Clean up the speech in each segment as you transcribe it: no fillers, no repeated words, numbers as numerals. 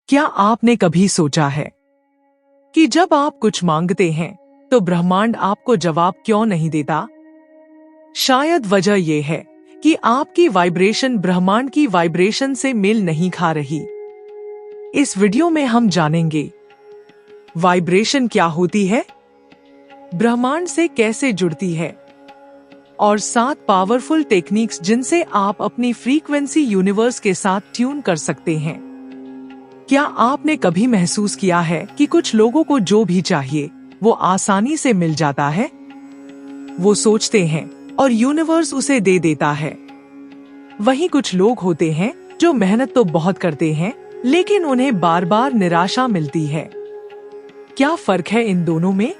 क्या आपने कभी सोचा है कि जब आप कुछ मांगते हैं तो ब्रह्मांड आपको जवाब क्यों नहीं देता? शायद वजह यह है कि आपकी वाइब्रेशन ब्रह्मांड की वाइब्रेशन से मेल नहीं खा रही। इस वीडियो में हम जानेंगे वाइब्रेशन क्या होती है, ब्रह्मांड से कैसे जुड़ती है और 7 पावरफुल टेक्निक्स जिनसे आप अपनी फ्रीक्वेंसी यूनिवर्स के साथ ट्यून कर सकते हैं। क्या आपने कभी महसूस किया है कि कुछ लोगों को जो भी चाहिए वो आसानी से मिल जाता है? वो सोचते हैं और यूनिवर्स उसे दे देता है। वहीं कुछ लोग होते हैं जो मेहनत तो बहुत करते हैं लेकिन उन्हें बार बार निराशा मिलती है। क्या फर्क है इन दोनों में?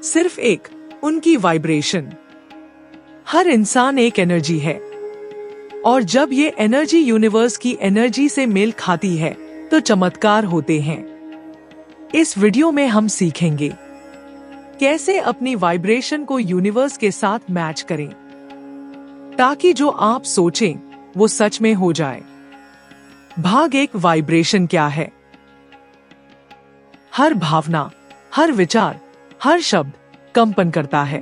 सिर्फ एक, उनकी वाइब्रेशन। हर इंसान एक एनर्जी है और जब ये एनर्जी यूनिवर्स की एनर्जी से मेल खाती है तो चमत्कार होते हैं। इस वीडियो में हम सीखेंगे कैसे अपनी वाइब्रेशन को यूनिवर्स के साथ मैच करें ताकि जो आप सोचें वो सच में हो जाए। भाग 1, वाइब्रेशन क्या है? हर भावना, हर विचार, हर शब्द कंपन करता है।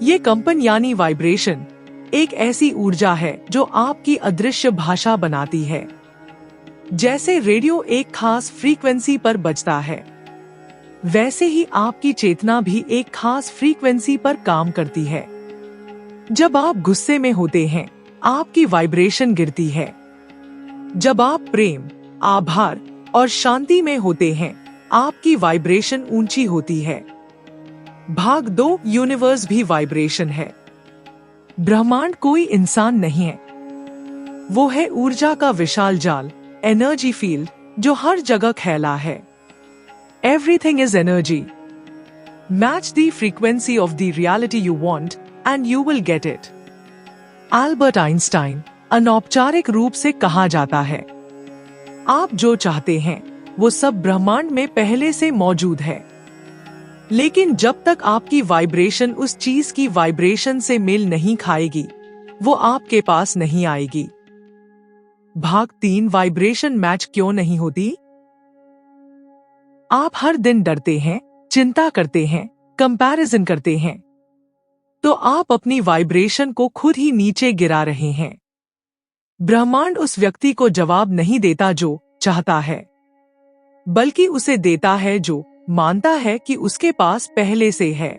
ये कंपन यानी वाइब्रेशन एक ऐसी ऊर्जा है जो आपकी अदृश्य भाषा बनाती है। जैसे रेडियो एक खास फ्रीक्वेंसी पर बजता है, वैसे ही आपकी चेतना भी एक खास फ्रीक्वेंसी पर काम करती है। जब आप गुस्से में होते हैं, आपकी वाइब्रेशन गिरती है। जब आप प्रेम, आभार और शांति में होते हैं, आपकी वाइब्रेशन ऊंची होती है। भाग 2, यूनिवर्स भी वाइब्रेशन है। ब्रह्मांड कोई इंसान नहीं है, वो है ऊर्जा का विशाल जाल, एनर्जी फील्ड जो हर जगह फैला है। Everything is energy. Match the frequency of the reality you want and you will get it. Albert Einstein अनौपचारिक रूप से कहा जाता है, आप जो चाहते हैं वो सब ब्रह्मांड में पहले से मौजूद है, लेकिन जब तक आपकी वाइब्रेशन उस चीज की वाइब्रेशन से मेल नहीं खाएगी, वो आपके पास नहीं आएगी। भाग 3, वाइब्रेशन मैच क्यों नहीं होती? आप हर दिन डरते हैं, चिंता करते हैं, कंपैरिजन करते हैं, तो आप अपनी वाइब्रेशन को खुद ही नीचे गिरा रहे हैं। ब्रह्मांड उस व्यक्ति को जवाब नहीं देता जो चाहता है, बल्कि उसे देता है जो मानता है कि उसके पास पहले से है।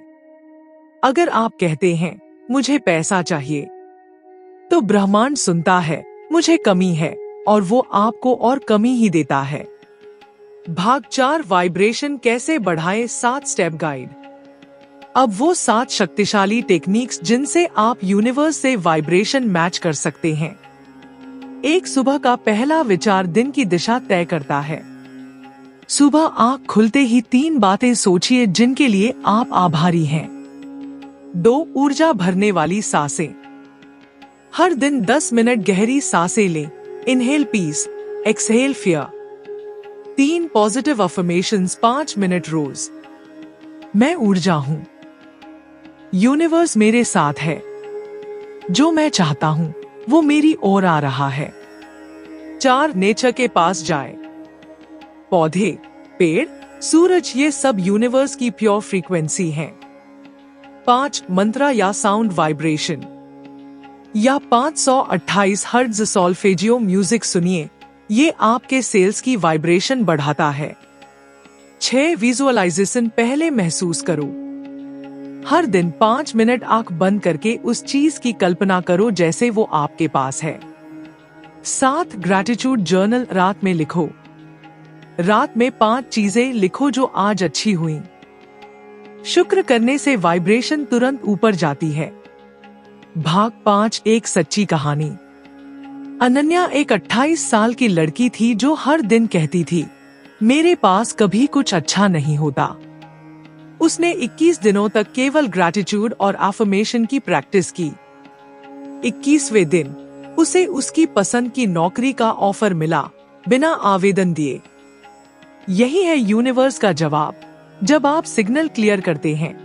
अगर आप कहते हैं मुझे पैसा चाहिए, तो ब्रह्मांड सुनता है मुझे कमी है और वो आपको और कमी ही देता है। भाग 4, वाइब्रेशन कैसे बढ़ाएं, 7 स्टेप गाइड। अब वो 7 शक्तिशाली टेक्निक्स जिनसे आप यूनिवर्स से वाइब्रेशन मैच कर सकते हैं। एक, सुबह का पहला विचार दिन की दिशा तय करता है। सुबह आंख खुलते ही 3 बातें सोचिए जिनके लिए आप आभारी हैं। 2, ऊर्जा भरने वाली सांसें। हर दिन 10 मिनट गहरी सांसें लें। Inhale peace, exhale fear. 3, positive affirmations 5 minute रोज। मैं ऊर्जा हूं, यूनिवर्स मेरे साथ है, जो मैं चाहता हूं वो मेरी ओर आ रहा है। 4, नेचर के पास जाए। पौधे, पेड़, सूरज, ये सब यूनिवर्स की प्योर फ्रीक्वेंसी हैं। 5, मंत्रा या साउंड वाइब्रेशन या 528 हर्ट्ज सॉल्फेजियो म्यूजिक सुनिए, ये आपके सेल्स की वाइब्रेशन बढ़ाता है। 6, विजुअलाइजेशन, पहले महसूस करो। हर दिन 5 मिनट आंख बंद करके उस चीज की कल्पना करो जैसे वो आपके पास है। 7, ग्रैटिट्यूड जर्नल, रात में लिखो। रात में 5 चीजें लिखो जो आज अच्छी हुई। शुक्र करने से वाइब्रेशन तुरंत ऊपर जाती है। भाग 5, एक सच्ची कहानी। अनन्या एक 28 साल की लड़की थी जो हर दिन कहती थी, मेरे पास कभी कुछ अच्छा नहीं होता। उसने 21 दिनों तक केवल ग्रैटिट्यूड और अफर्मेशन की प्रैक्टिस की। 21वें दिन उसे उसकी पसंद की नौकरी का ऑफर मिला, बिना आवेदन दिए। यही है यूनिवर्स का जवाब, जब आप सिग्नल क्लियर करते हैं।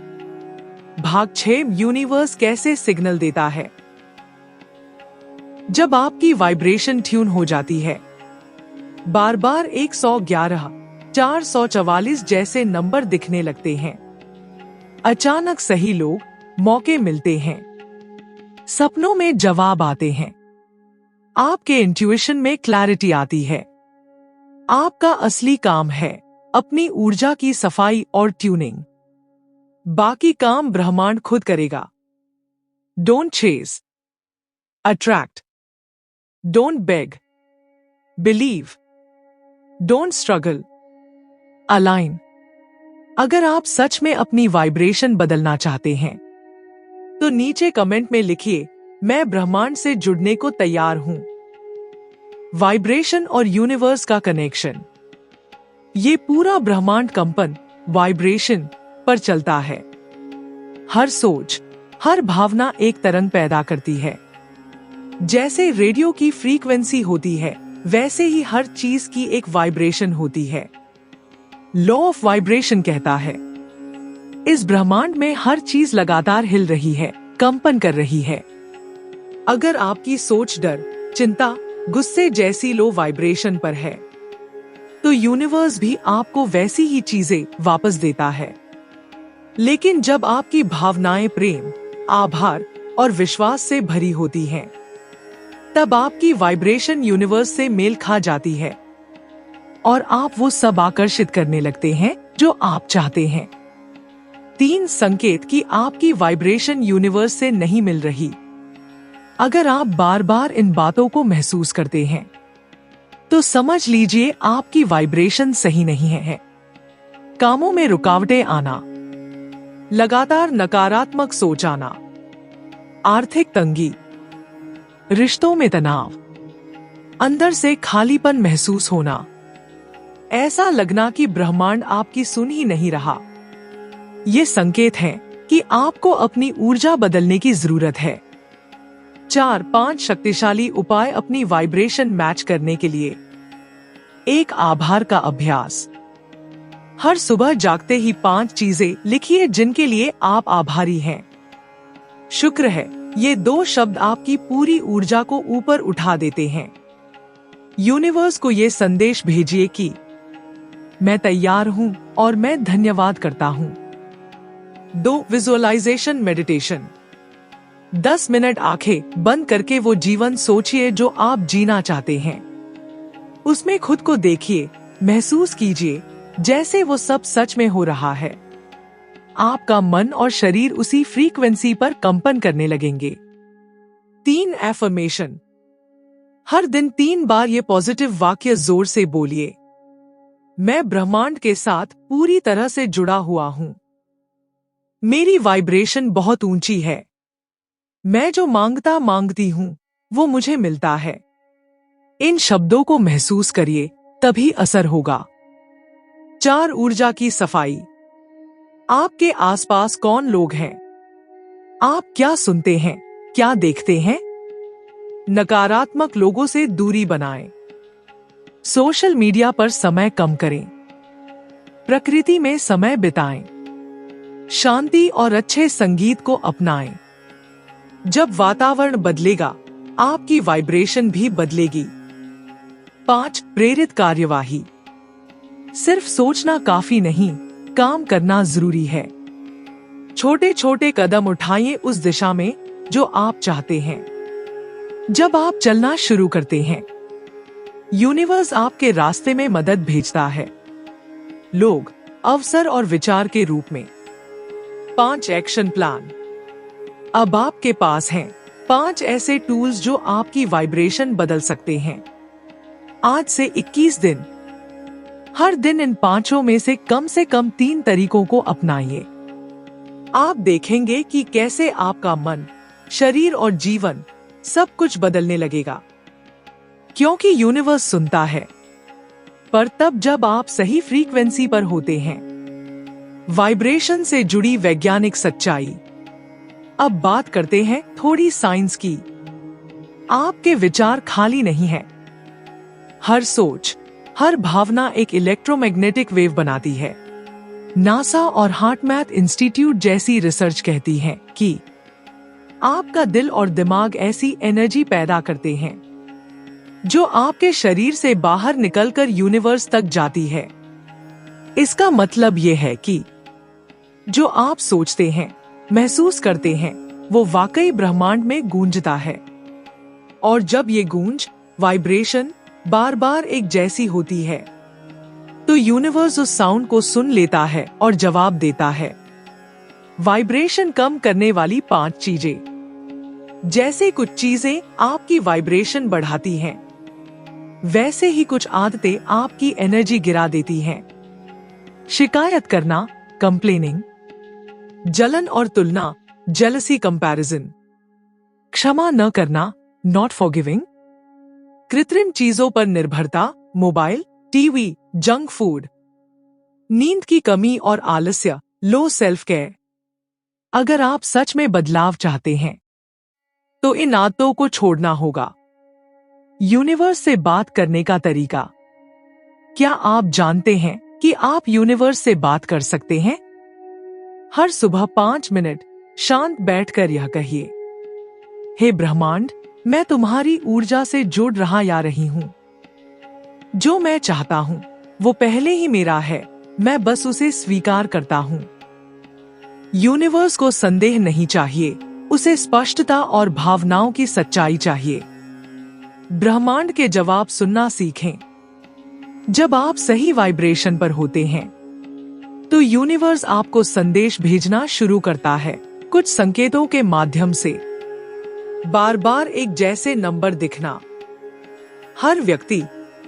भाग 6, यूनिवर्स कैसे सिग्नल देता है। जब आपकी वाइब्रेशन ट्यून हो जाती है, बार बार 111, 444 जैसे नंबर दिखने लगते हैं। अचानक सही लोग, मौके मिलते हैं। सपनों में जवाब आते हैं। आपके इंट्यूशन में क्लैरिटी आती है। आपका असली काम है अपनी ऊर्जा की सफाई और ट्यूनिंग। बाकी काम ब्रह्मांड खुद करेगा। Don't chase, attract. Don't beg, believe. Don't struggle, align. अगर आप सच में अपनी वाइब्रेशन बदलना चाहते हैं तो नीचे कमेंट में लिखिए, मैं ब्रह्मांड से जुड़ने को तैयार हूं। वाइब्रेशन और यूनिवर्स का कनेक्शन। ये पूरा ब्रह्मांड कंपन, वाइब्रेशन पर चलता है। हर सोच, हर भावना एक तरंग पैदा करती है। जैसे रेडियो की फ्रीक्वेंसी होती है, वैसे ही हर चीज की एक वाइब्रेशन होती है। लॉ ऑफ वाइब्रेशन कहता है, इस ब्रह्मांड में हर चीज लगातार हिल रही है, कंपन कर रही है। अगर आपकी सोच डर, चिंता, गुस्से जैसी लो वाइब्रेशन पर है, तो यूनिवर्स भी आपको वैसी ही चीजें वापस देता है। लेकिन जब आपकी भावनाएं प्रेम, आभार और विश्वास से भरी होती हैं, तब आपकी वाइब्रेशन यूनिवर्स से मेल खा जाती है और आप वो सब आकर्षित करने लगते हैं जो आप चाहते हैं। 3 संकेत कि आपकी वाइब्रेशन यूनिवर्स से नहीं मिल रही। अगर आप बार बार इन बातों को महसूस करते हैं तो समझ लीजिए आपकी वाइब्रेशन सही नहीं है। कामों में रुकावटें आना, लगातार नकारात्मक सोच आना, आर्थिक तंगी, रिश्तों में तनाव, अंदर से खालीपन महसूस होना, ऐसा लगना कि ब्रह्मांड आपकी सुन ही नहीं रहा। ये संकेत हैं कि आपको अपनी ऊर्जा बदलने की जरूरत है। 4-5 शक्तिशाली उपाय अपनी वाइब्रेशन मैच करने के लिए। 1 आभार का अभ्यास। हर सुबह जागते ही 5 चीजें लिखिए जिनके लिए आप आभारी हैं। शुक्र है, ये 2 शब्द आपकी पूरी ऊर्जा को ऊपर उठा देते हैं। यूनिवर्स को ये संदेश भेजिए कि मैं तैयार हूं और मैं धन्यवाद करता हूं। 2 विजुअलाइजेशन मेडिटेशन। 10 मिनट आंखें बंद करके वो जीवन सोचिए जो आप जीना चाहते हैं। उसमें खुद को देखिए, महसूस कीजिए जैसे वो सब सच में हो रहा है। आपका मन और शरीर उसी फ्रीक्वेंसी पर कंपन करने लगेंगे। 3 एफर्मेशन। हर दिन 3 बार ये पॉजिटिव वाक्य जोर से बोलिए। मैं ब्रह्मांड के साथ पूरी तरह से जुड़ा हुआ हूं। मेरी वाइब्रेशन बहुत ऊंची है। मैं जो मांगती हूं वो मुझे मिलता है। इन शब्दों को महसूस करिए, तभी असर होगा। 4 ऊर्जा की सफाई। आपके आसपास कौन लोग हैं? आप क्या सुनते हैं, क्या देखते हैं? नकारात्मक लोगों से दूरी बनाएं। सोशल मीडिया पर समय कम करें। प्रकृति में समय बिताएं। शांति और अच्छे संगीत को अपनाएं। जब वातावरण बदलेगा, आपकी वाइब्रेशन भी बदलेगी। 5 प्रेरित कार्यवाही। सिर्फ सोचना काफी नहीं, काम करना जरूरी है। छोटे छोटे कदम उठाइए उस दिशा में जो आप चाहते हैं। जब आप चलना शुरू करते हैं, यूनिवर्स आपके रास्ते में मदद भेजता है। लोग, अवसर और विचार के रूप में। 5 एक्शन प्लान। अब आपके पास हैं 5 ऐसे टूल्स जो आपकी वाइब्रेशन बदल सकते हैं। आज से 21 दिन, हर दिन इन 5 में से कम 3 तरीकों को अपनाइए। आप देखेंगे कि कैसे आपका मन, शरीर और जीवन सब कुछ बदलने लगेगा। क्योंकि यूनिवर्स सुनता है, पर तब जब आप सही फ्रीक्वेंसी पर होते हैं। वाइब्रेशन से जुड़ी वैज्ञानिक सच्चाई। अब बात करते हैं थोड़ी साइंस की। आपके विचार खाली नहीं हैं। हर सोच, हर भावना एक इलेक्ट्रोमैग्नेटिक वेव बनाती है। नासा और हार्टमैथ इंस्टीट्यूट जैसी रिसर्च कहती है कि आपका दिल और दिमाग ऐसी एनर्जी पैदा करते हैं जो आपके शरीर से बाहर निकलकर यूनिवर्स तक जाती है। इसका मतलब यह है कि जो आप सोचते हैं, महसूस करते हैं, वो वाकई ब्रह्मांड में गूंजता है। और जब ये गूंज, वाइब्रेशन बार बार एक जैसी होती है, तो यूनिवर्स उस साउंड को सुन लेता है और जवाब देता है। वाइब्रेशन कम करने वाली 5 चीजें। जैसे कुछ चीजें आपकी वाइब्रेशन बढ़ाती हैं, वैसे ही कुछ आदतें आपकी एनर्जी गिरा देती हैं। शिकायत करना, कंप्लेनिंग, जलन और तुलना, जेलसी, कंपैरिजन, क्षमा न करना, नॉट फॉरगिविंग, कृत्रिम चीजों पर निर्भरता, मोबाइल, टीवी, जंक फूड, नींद की कमी और आलस्य, लो सेल्फ केयर। अगर आप सच में बदलाव चाहते हैं, तो इन आदतों को छोड़ना होगा। यूनिवर्स से बात करने का तरीका। क्या आप जानते हैं कि आप यूनिवर्स से बात कर सकते हैं? हर सुबह 5 मिनट शांत बैठकर यह कहिए, हे ब्रह्मांड, मैं तुम्हारी ऊर्जा से जुड़ रहा या रही हूं। जो मैं चाहता हूं वो पहले ही मेरा है, मैं बस उसे स्वीकार करता हूं। यूनिवर्स को संदेह नहीं चाहिए, उसे स्पष्टता और भावनाओं की सच्चाई चाहिए। ब्रह्मांड के जवाब सुनना सीखें। जब आप सही वाइब्रेशन पर होते हैं, तो यूनिवर्स आपको संदेश भेजना शुरू करता है, कुछ संकेतों के माध्यम से। बार बार एक जैसे नंबर दिखना। हर व्यक्ति,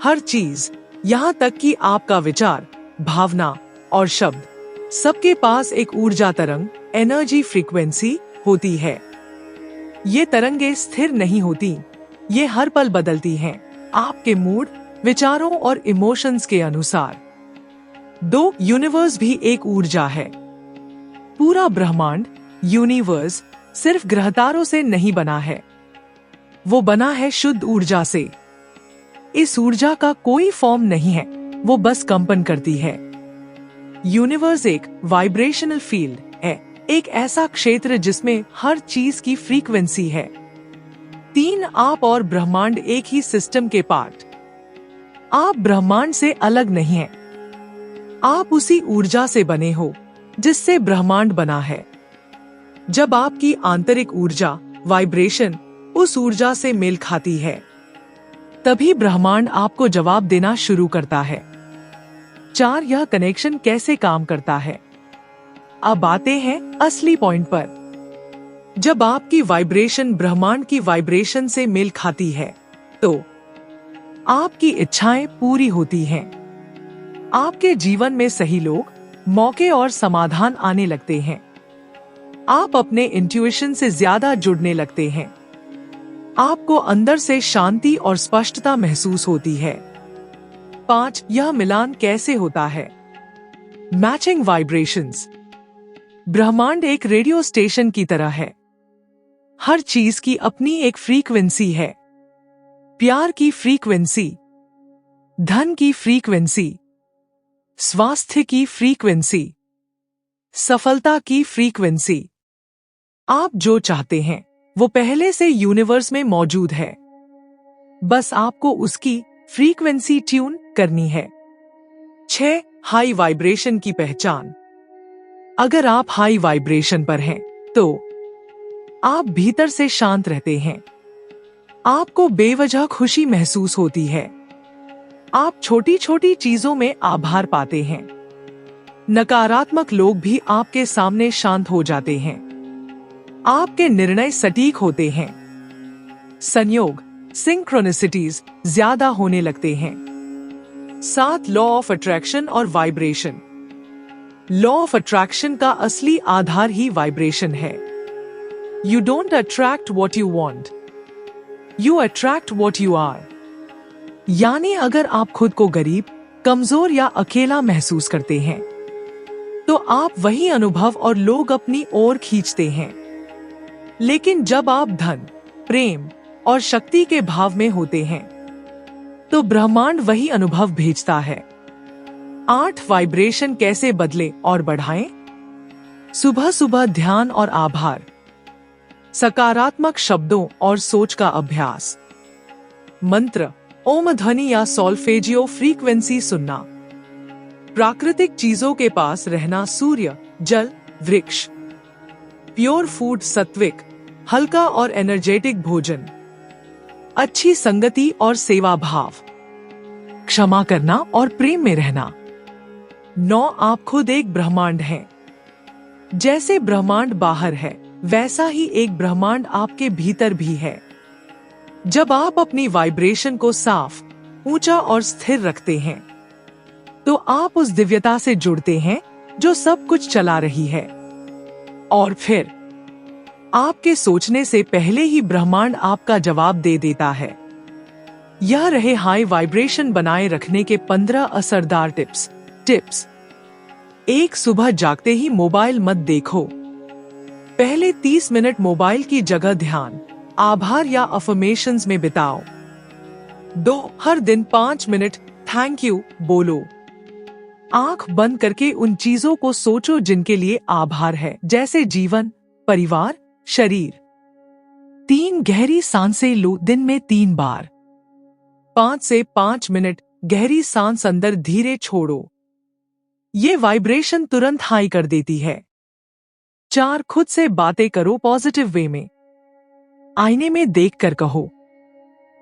हर चीज, यहाँ तक कि आपका विचार, भावना और शब्द, सबके पास एक ऊर्जा तरंग, एनर्जी फ्रीक्वेंसी होती है। ये तरंगे स्थिर नहीं होती, ये हर पल बदलती हैं, आपके मूड, विचारों और इमोशंस के अनुसार। 2. यूनिवर्स भी एक ऊर्जा है। पूरा ब्रह्मांड, यूनिवर्स, सिर्फ ग्रहतारों से नहीं बना है, वो बना है शुद्ध ऊर्जा से। इस ऊर्जा का कोई फॉर्म नहीं है, वो बस कंपन करती है। यूनिवर्स एक वाइब्रेशनल फील्ड है, एक ऐसा क्षेत्र जिसमें हर चीज की फ्रीक्वेंसी है। 3. आप और ब्रह्मांड एक ही सिस्टम के पार्ट। आप ब्रह्मांड से अलग नहीं हैं, आप उसी ऊर्जा से बने हो जिससे ब्रह्मांड बना है। जब आपकी आंतरिक ऊर्जा, वाइब्रेशन, उस ऊर्जा से मेल खाती है, तभी ब्रह्मांड आपको जवाब देना शुरू करता है। 4. यह कनेक्शन कैसे काम करता है? अब आते हैं असली पॉइंट पर। जब आपकी वाइब्रेशन ब्रह्मांड की वाइब्रेशन से मेल खाती है, तो आपकी इच्छाएं पूरी होती हैं। आपके जीवन में सही लोग, मौके और समाधान आने लगते हैं। आप अपने इंट्यूशन से ज्यादा जुड़ने लगते हैं। आपको अंदर से शांति और स्पष्टता महसूस होती है। 5. यह मिलान कैसे होता है? Matching vibrations. ब्रह्मांड एक रेडियो स्टेशन की तरह है। हर चीज की अपनी एक फ्रीक्वेंसी है। प्यार की फ्रीक्वेंसी, धन की फ्रीक्वेंसी, स्वास्थ्य की फ्रीक्वेंसी, सफलता की फ्रीक्वेंसी। आप जो चाहते हैं वो पहले से यूनिवर्स में मौजूद है, बस आपको उसकी फ्रीक्वेंसी ट्यून करनी है। 6. हाई वाइब्रेशन की पहचान। अगर आप हाई वाइब्रेशन पर हैं, तो आप भीतर से शांत रहते हैं। आपको बेवजह खुशी महसूस होती है। आप छोटी छोटी चीजों में आभार पाते हैं। नकारात्मक लोग भी आपके सामने शांत हो जाते हैं। आपके निर्णय सटीक होते हैं। संयोग, सिंक्रोनिसिटीज ज्यादा होने लगते हैं। 7. लॉ ऑफ अट्रैक्शन और वाइब्रेशन। लॉ ऑफ अट्रैक्शन का असली आधार ही वाइब्रेशन है। You don't attract what you want, you attract what you are. यानी अगर आप खुद को गरीब, कमजोर या अकेला महसूस करते हैं, तो आप वही अनुभव और लोग अपनी ओर खींचते हैं। लेकिन जब आप धन, प्रेम और शक्ति के भाव में होते हैं, तो ब्रह्मांड वही अनुभव भेजता है। 8. वाइब्रेशन कैसे बदले और बढ़ाएं? सुबह सुबह ध्यान और आभार, सकारात्मक शब्दों और सोच का अभ्यास, मंत्र, ओम ध्वनि या सॉल्फेजियो फ्रीक्वेंसी सुनना, प्राकृतिक चीजों के पास रहना, सूर्य, जल, वृक्ष, प्योर फूड, सात्विक, हल्का और एनर्जेटिक भोजन, अच्छी संगति और सेवा भाव, क्षमा करना और प्रेम में रहना। 9 आप खुद एक ब्रह्मांड हैं। जैसे ब्रह्मांड बाहर है, वैसा ही एक ब्रह्मांड आपके भीतर भी है। जब आप अपनी वाइब्रेशन को साफ, ऊंचा और स्थिर रखते हैं, तो आप उस दिव्यता से जुड़ते हैं जो सब कुछ चला रही है। और फिर आपके सोचने से पहले ही ब्रह्मांड आपका जवाब दे देता है। यह रहे हाई वाइब्रेशन बनाए रखने के 15 असरदार टिप्स। 1 सुबह जागते ही मोबाइल मत देखो। पहले 30 मिनट मोबाइल की जगह ध्यान, आभार या अफर्मेशंस में बिताओ। 2 हर दिन 5 मिनट थैंक यू बोलो। आंख बंद करके उन चीजों को सोचो जिनके लिए आभार है, जैसे जीवन, परिवार, शरीर। 3 गहरी सांसें लो दिन में 3 बार। 5 से 5 मिनट गहरी सांस अंदर धीरे छोड़ो। ये वाइब्रेशन तुरंत हाई कर देती है। 4 खुद से बातें करो पॉजिटिव वे में। आईने में देखकर कहो,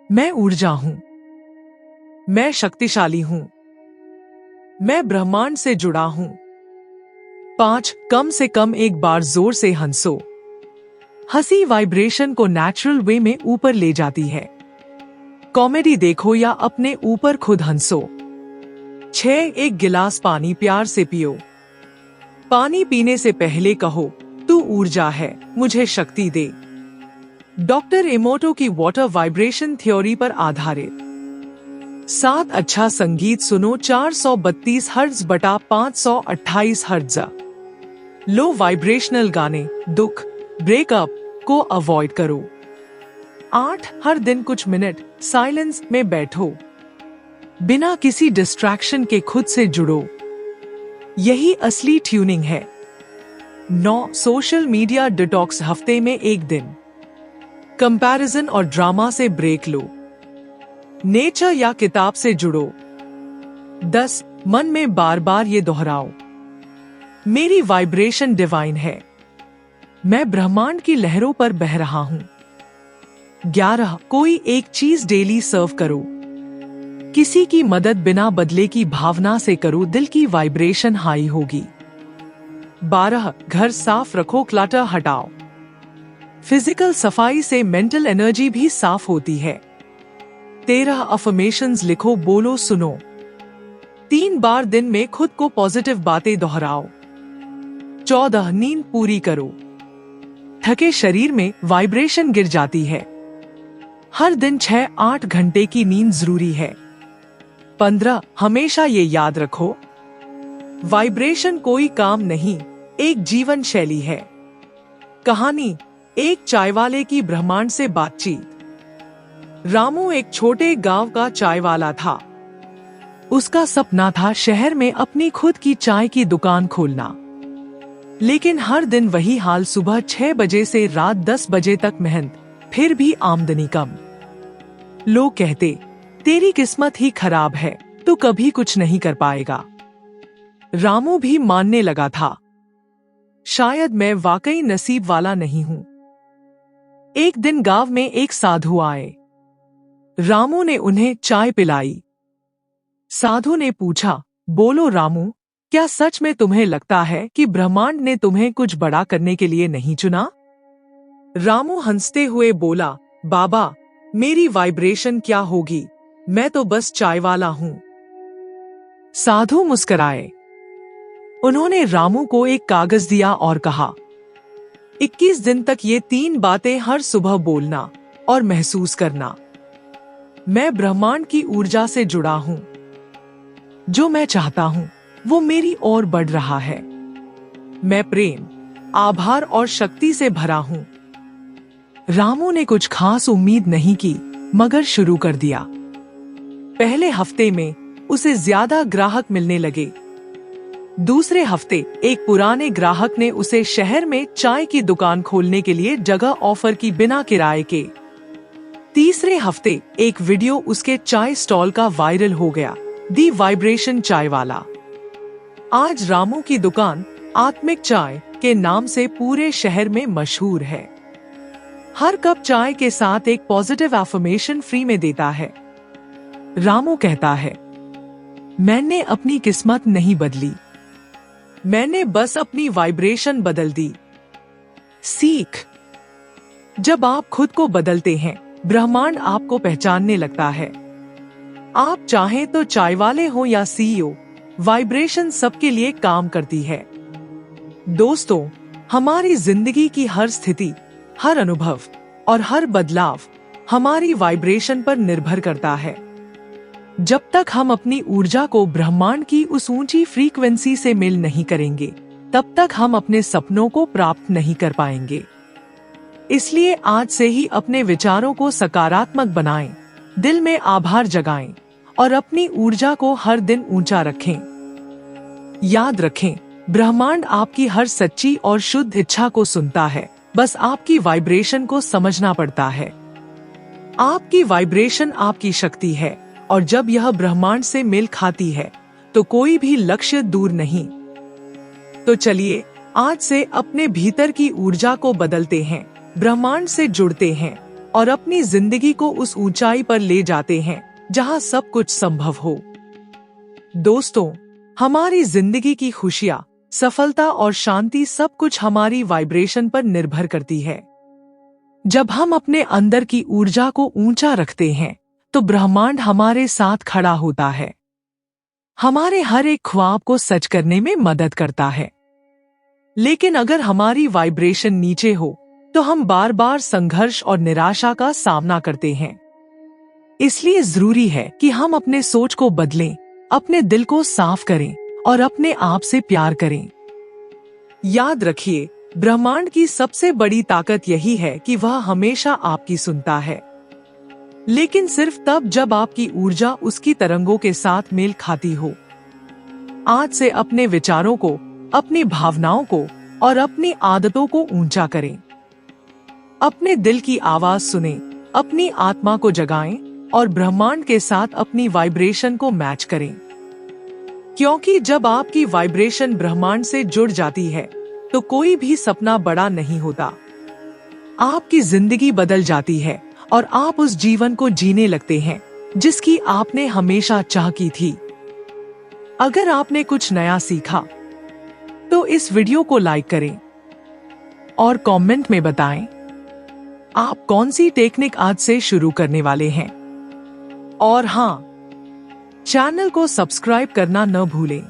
मैं ऊर्जा हूं, मैं शक्तिशाली हूं, मैं ब्रह्मांड से जुड़ा हूं। 5 कम से कम एक बार जोर से हंसो। हंसी वाइब्रेशन को नेचुरल वे में ऊपर ले जाती है। कॉमेडी देखो या अपने ऊपर खुद हंसो। 6 एक गिलास पानी प्यार से पियो। पानी पीने से पहले कहो, तू ऊर्जा है, मुझे शक्ति दे। डॉक्टर इमोटो की वाटर वाइब्रेशन थ्योरी पर आधारित। 7 अच्छा संगीत सुनो 432 हर्ट्ज बटा 528 हर्ट्ज। लो वाइब्रेशनल गाने, दुख, ब्रेकअप को अवॉइड करो। 8 हर दिन कुछ मिनट साइलेंस में बैठो। बिना किसी डिस्ट्रैक्शन के खुद से जुड़ो। यही असली ट्यूनिंग है। 9 सोशल मीडिया डिटॉक्स, हफ्ते में 1 दिन। कंपैरिजन और ड्रामा से ब्रेक लो। नेचर या किताब से जुड़ो। 10 मन में बार बार ये दोहराओ, मेरी वाइब्रेशन डिवाइन है, मैं ब्रह्मांड की लहरों पर बह रहा हूं। 11 कोई एक चीज डेली सर्व करो। किसी की मदद बिना बदले की भावना से करो, दिल की वाइब्रेशन हाई होगी। 12 घर साफ रखो, क्लटर हटाओ। फिजिकल सफाई से मेंटल एनर्जी भी साफ होती है। 13 अफर्मेशंस लिखो, बोलो, सुनो। 3 बार दिन में खुद को पॉजिटिव बातें दोहराओ। 14 नींद पूरी करो। थके शरीर में वाइब्रेशन गिर जाती है। हर दिन 6-8 घंटे की नींद जरूरी है। 15 हमेशा ये याद रखो, वाइब्रेशन कोई काम नहीं, एक जीवन शैली है। कहानी, एक चायवाले की ब्रह्मांड से बातचीत। रामू एक छोटे गांव का चायवाला था। उसका सपना था शहर में अपनी खुद की चाय की दुकान खोलना। लेकिन हर दिन वही हाल, सुबह 6 बजे से रात 10 बजे तक मेहनत, फिर भी आमदनी कम। लोग कहते, तेरी किस्मत ही खराब है, तू कभी कुछ नहीं कर पाएगा। रामू भी मानने लगा था, शायद मैं वाकई नसीब वाला नहीं हूं। एक दिन गांव में एक साधु आए। रामू ने उन्हें चाय पिलाई। साधु ने पूछा, बोलो रामू, क्या सच में तुम्हें लगता है कि ब्रह्मांड ने तुम्हें कुछ बड़ा करने के लिए नहीं चुना? रामू हंसते हुए बोला, बाबा, मेरी वाइब्रेशन क्या होगी, मैं तो बस चाय वाला हूं। साधु मुस्कुराए। उन्होंने रामू को एक कागज दिया और कहा, 21 दिन तक ये 3 बातें हर सुबह बोलना और महसूस करना। मैं ब्रह्मांड की ऊर्जा से जुड़ा हूं। जो मैं चाहता हूं वो मेरी ओर बढ़ रहा है। मैं प्रेम, आभार और शक्ति से भरा हूं। रामू ने कुछ खास उम्मीद नहीं की, मगर शुरू कर दिया। पहले हफ्ते में उसे ज्यादा ग्राहक मिलने लगे। दूसरे हफ्ते एक पुराने ग्राहक ने उसे शहर में चाय की दुकान खोलने के लिए जगह ऑफर की बिना किराए के। तीसरे हफ्ते एक वीडियो उसके चाय स्टॉल का वायरल हो गया, दी वाइब्रेशन चाय वाला। आज रामू की दुकान आत्मिक चाय के नाम से पूरे शहर में मशहूर है। हर कप चाय के साथ एक पॉजिटिव एफर्मेशन फ्री में देता है। रामू कहता है, मैंने अपनी किस्मत नहीं बदली, मैंने बस अपनी वाइब्रेशन बदल दी। सीख: जब आप खुद को बदलते हैं, ब्रह्मांड आपको पहचानने लगता है। आप चाहें तो चाय वाले हो या सीईओ, वाइब्रेशन सबके लिए काम करती है। दोस्तों, हमारी जिंदगी की हर स्थिति, हर अनुभव और हर बदलाव हमारी वाइब्रेशन पर निर्भर करता है। जब तक हम अपनी ऊर्जा को ब्रह्मांड की उस ऊंची फ्रीक्वेंसी से मेल नहीं करेंगे, तब तक हम अपने सपनों को प्राप्त नहीं कर पाएंगे। इसलिए आज से ही अपने विचारों को सकारात्मक बनाएं, दिल में आभार जगाएं और अपनी ऊर्जा को हर दिन ऊंचा रखें। याद रखें, ब्रह्मांड आपकी हर सच्ची और शुद्ध इच्छा को सुनता है, बस आपकी वाइब्रेशन को समझना पड़ता है। आपकी वाइब्रेशन आपकी शक्ति है और जब यह ब्रह्मांड से मेल खाती है तो कोई भी लक्ष्य दूर नहीं। तो चलिए आज से अपने भीतर की ऊर्जा को बदलते हैं, ब्रह्मांड से जुड़ते हैं और अपनी जिंदगी को उस ऊंचाई पर ले जाते हैं जहां सब कुछ संभव हो। दोस्तों, हमारी जिंदगी की खुशियां, सफलता और शांति सब कुछ हमारी वाइब्रेशन पर निर्भर करती है। जब हम अपने अंदर की ऊर्जा को ऊंचा रखते हैं तो ब्रह्मांड हमारे साथ खड़ा होता है, हमारे हर एक ख्वाब को सच करने में मदद करता है। लेकिन अगर हमारी वाइब्रेशन नीचे हो तो हम बार बार संघर्ष और निराशा का सामना करते हैं। इसलिए जरूरी है कि हम अपने सोच को बदलें, अपने दिल को साफ करें और अपने आप से प्यार करें। याद रखिए, ब्रह्मांड की सबसे बड़ी ताकत यही है कि वह हमेशा आपकी सुनता है, लेकिन सिर्फ तब जब आपकी ऊर्जा उसकी तरंगों के साथ मेल खाती हो। आज से अपने विचारों को, अपनी भावनाओं को और अपनी आदतों को ऊंचा करें। अपने दिल की आवाज सुनें, अपनी आत्मा को जगाएं और ब्रह्मांड के साथ अपनी वाइब्रेशन को मैच करें। क्योंकि जब आपकी वाइब्रेशन ब्रह्मांड से जुड़ जाती है तो कोई भी सपना बड़ा नहीं होता। आपकी जिंदगी बदल जाती है और आप उस जीवन को जीने लगते हैं जिसकी आपने हमेशा चाह की थी। अगर आपने कुछ नया सीखा तो इस वीडियो को लाइक करें और कमेंट में बताएं आप कौन सी टेक्निक आज से शुरू करने वाले हैं। और हाँ, चैनल को सब्सक्राइब करना न भूलें।